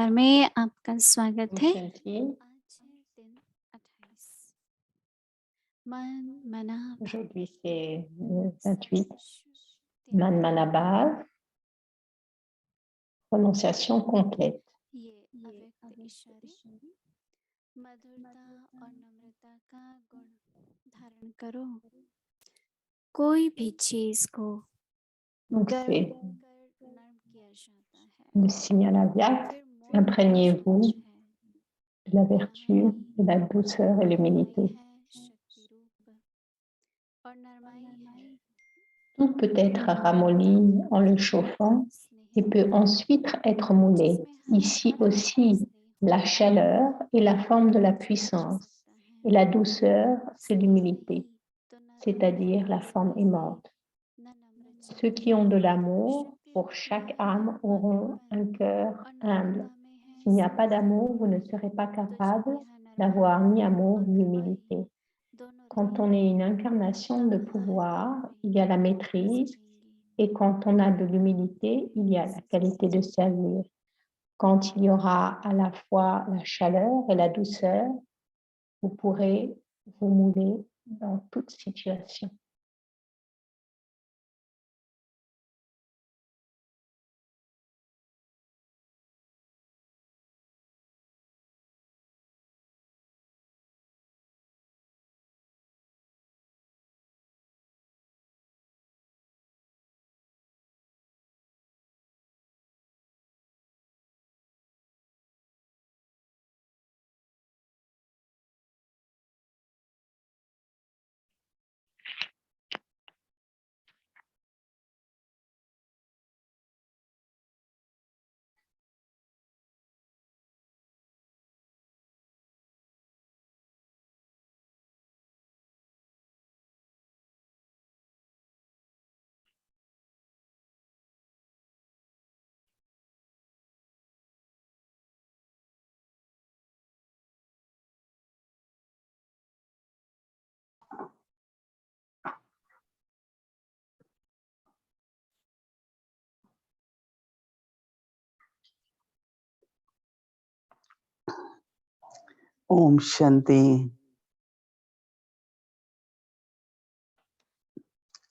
में आपका स्वागत है। Shanti, आज है दिन 28। मन मना भाव aujourd'hui c'est le 28, सर्वश्रुति Man Manabhav, prononciation complète. ये अव्यक्त इशारे मधुरता और नम्रता का गुण धारण करो। कोई भी चीज को Donc गर्म c'est कर नर्म किया जाता है, le signal aviat, फिर मोड़ दिया imprégnez-vous जाता है। de la यहाँ vertu, ही de la douceur et l'humilité. नरमाई है शक्ति रूप और नरमाई है Tout peut être ramolli en le chauffant et peut ensuite être moulé. Ici aussi, la chaleur est la forme de la puissance et la douceur, c'est l'humilité, c'est-à-dire la forme aimante. Ceux qui ont de l'amour pour chaque âme auront un cœur humble. S'il n'y a pas d'amour, vous ne serez pas capable d'avoir ni amour ni humilité. Quand on est une incarnation de pouvoir, il y a la maîtrise, et quand on a de l'humilité, il y a la qualité de servir. Quand il y aura à la fois la chaleur et la douceur, vous pourrez vous mouler dans toute situation. Om शांति।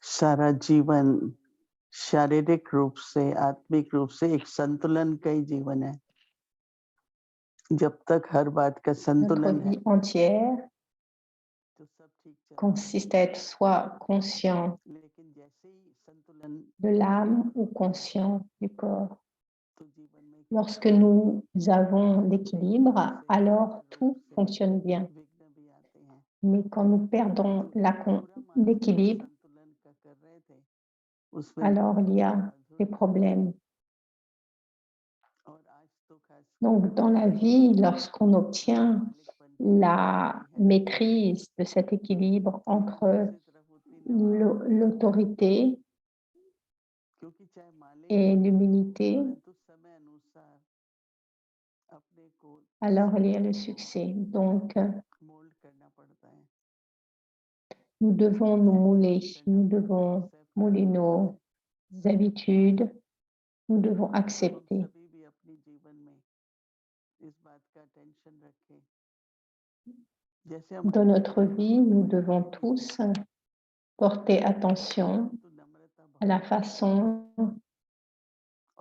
सारा जीवन शारीरिक रूप से, आत्मिक रूप से एक संतुलन का ही जीवन है। जब तक हर बात का Notre संतुलन है vie entière तो सब ठीक चल, consiste à être soit conscient लेकिन जैसे ही संतुलन de l'âme ou conscient du corps. तो जीवन में Lorsque nous avons l'équilibre, alors tout fonctionne bien. विघ्न भी आते हैं। Mais quand nous perdons l'équilibre, संतुलन का कर रहे थे उसमें alors il y a des problèmes. और आज तो खास Donc dans la vie, lorsqu'on obtient la maîtrise de cet équilibre entre l'autorité क्योंकि चाहे मालिक et l'humilité, परंतु समय अनुसार अपने को alors il y a le succès. Donc mould करना पड़ता है। nous devons nous mouler, nous devons mouler nos habitudes, nous devons accepter. सभी भी अपने जीवन में इस बात का टेंशन रखें। जैसे हम Dans notre vie, nous devons tous porter attention à la façon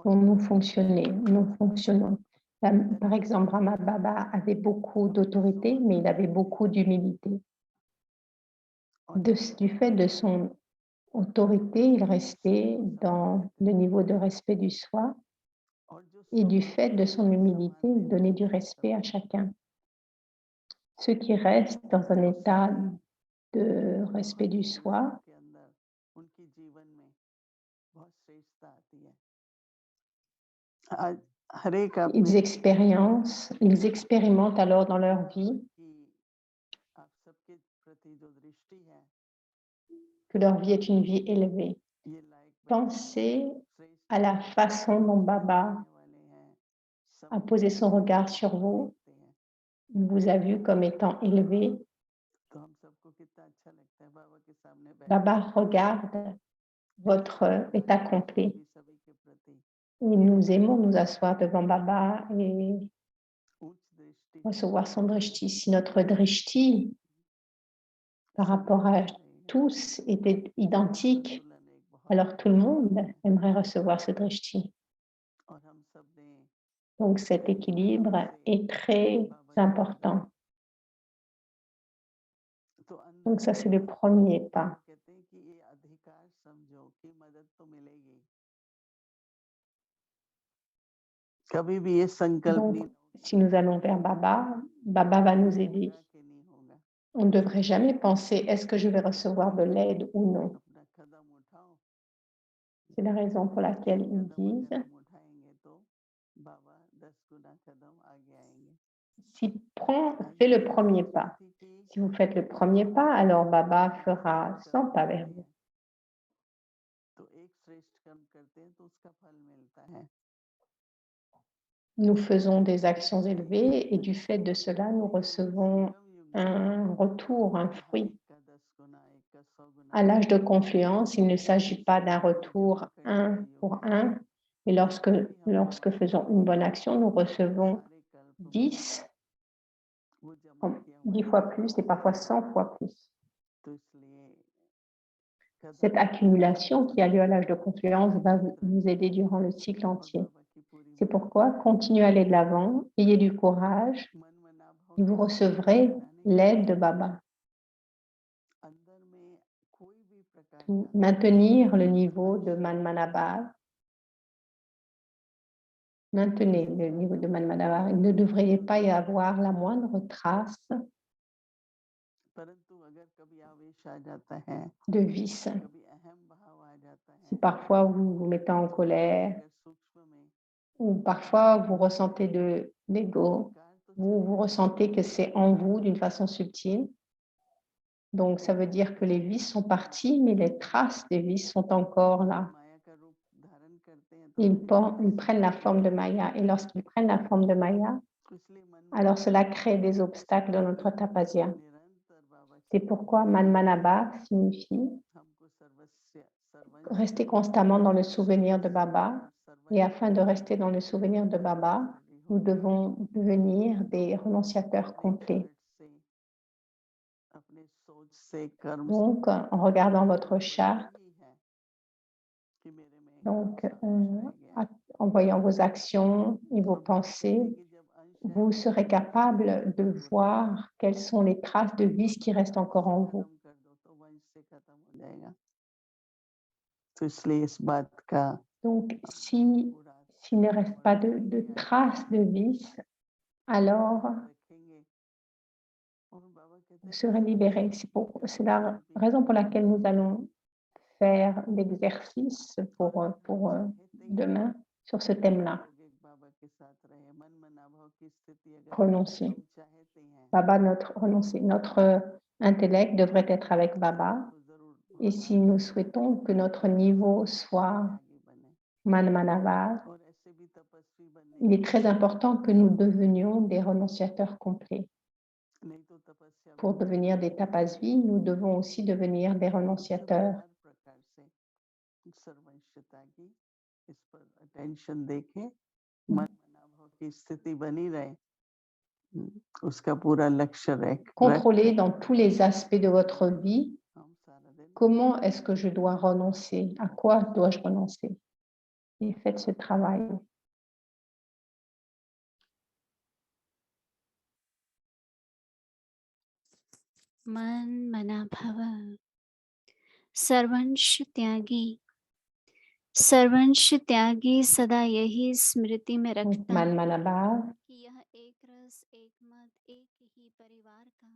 dont nous fonctionnons. Par exemple, Brahma Baba avait beaucoup d'autorité, mais il avait beaucoup d'humilité. Du fait de son autorité, il restait dans le niveau de respect du soi, et du fait de son humilité, il donnait du respect à chacun. Ceux qui restent dans un état de respect du soi, ils expérimentent alors dans leur vie que leur vie est une vie élevée. Pensez à la façon dont Baba a posé son regard sur vous. Il vous a vu comme étant élevé. Baba regarde votre état complet. Et nous aimons nous asseoir devant Baba et उच्च दृष्टि recevoir son drishti. Si notre drishti par rapport à tous était identique, संतुलन एक बहुत alors tout le monde aimerait recevoir ce drishti. और हम सब ने Donc cet équilibre est très important. तो अंदर Donc ça, c'est le premier pas. कहते हैं कि ये अधिकार समझो कि मदद तो मिलेगी कभी भी ये संकल्प Donc, नहीं si nous allons vers Baba, Baba va nous aider. होगा कि नहीं होगा On ne devrait jamais penser, est-ce que je vais recevoir de l'aide ou non? अपना कदम उठाओ C'est la raison pour laquelle ils कदम disent, अगर हम उठाएंगे तो बाबा 10 गुना कदम आगे आएंगे fais le premier pas. Si vous faites le premier pas, alors Baba fera 100 pas vers vous. तो एक श्रेष्ठ कर्म करते हैं तो उसका फल मिलता है Nous faisons des actions élevées et du fait de cela, nous recevons un retour, un fruit. का 10 गुना एक का 100 गुना À l'âge de confluence, il ne s'agit pas d'un retour un pour un, mais lorsque faisons une bonne action, nous recevons 10, वो जमा किया 10 fois plus et parfois 100 fois plus. तो इसलिए Cette accumulation qui a lieu à l'âge de confluence va vous aider durant le cycle entier. C'est pourquoi continuez à aller de l'avant, ayez du courage et vous recevrez l'aide de Baba. Maintenir le niveau de Manmanabha. Maintenez le niveau de Manmanabha. Il ne devrait pas y avoir la moindre trace de vice. Si parfois vous vous mettez en colère, ou parfois vous ressentez de l'ego, vous ressentez que c'est en vous d'une façon subtile. Donc, ça veut dire que les vices sont partis, mais les traces des vices sont encore là. Ils prennent la forme de Maya. Et lorsqu'ils prennent la forme de Maya, alors cela crée des obstacles dans notre tapasya. C'est pourquoi Manmanabha signifie rester constamment dans le souvenir de Baba. Et afin de rester dans le souvenir de Baba, nous devons devenir des renonciateurs complets. Donc, en regardant votre charte, donc, en voyant vos actions et vos pensées, vous serez capable de voir quelles sont les traces de vice qui restent encore en vous. Donc, s'il ne reste pas de traces de vice, alors vous serez libéré. C'est la raison pour laquelle nous allons faire l'exercice pour demain sur ce thème-là. Renoncer. Baba, renoncer. Notre intellect devrait être avec Baba. Et si nous souhaitons que notre niveau soit Manmanabha, il est très important que nous devenions des renonciateurs complets. Pour devenir des tapasvis, nous devons aussi devenir des renonciateurs. Contrôlez dans tous les aspects de votre vie comment est-ce que je dois renoncer, à quoi dois-je renoncer. Et faites ce travail. Manmanabhava सर्वंश त्यागी सदा यही स्मृति में रखता Manmanabha, कि यह एक रस एक मत एक ही परिवार का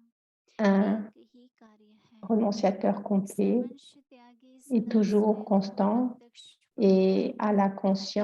un एक ही कार्य है renonciateur complet सर्वंश त्यागी est सदा toujours स्वयं constant प्रत्यक्ष et à la conscience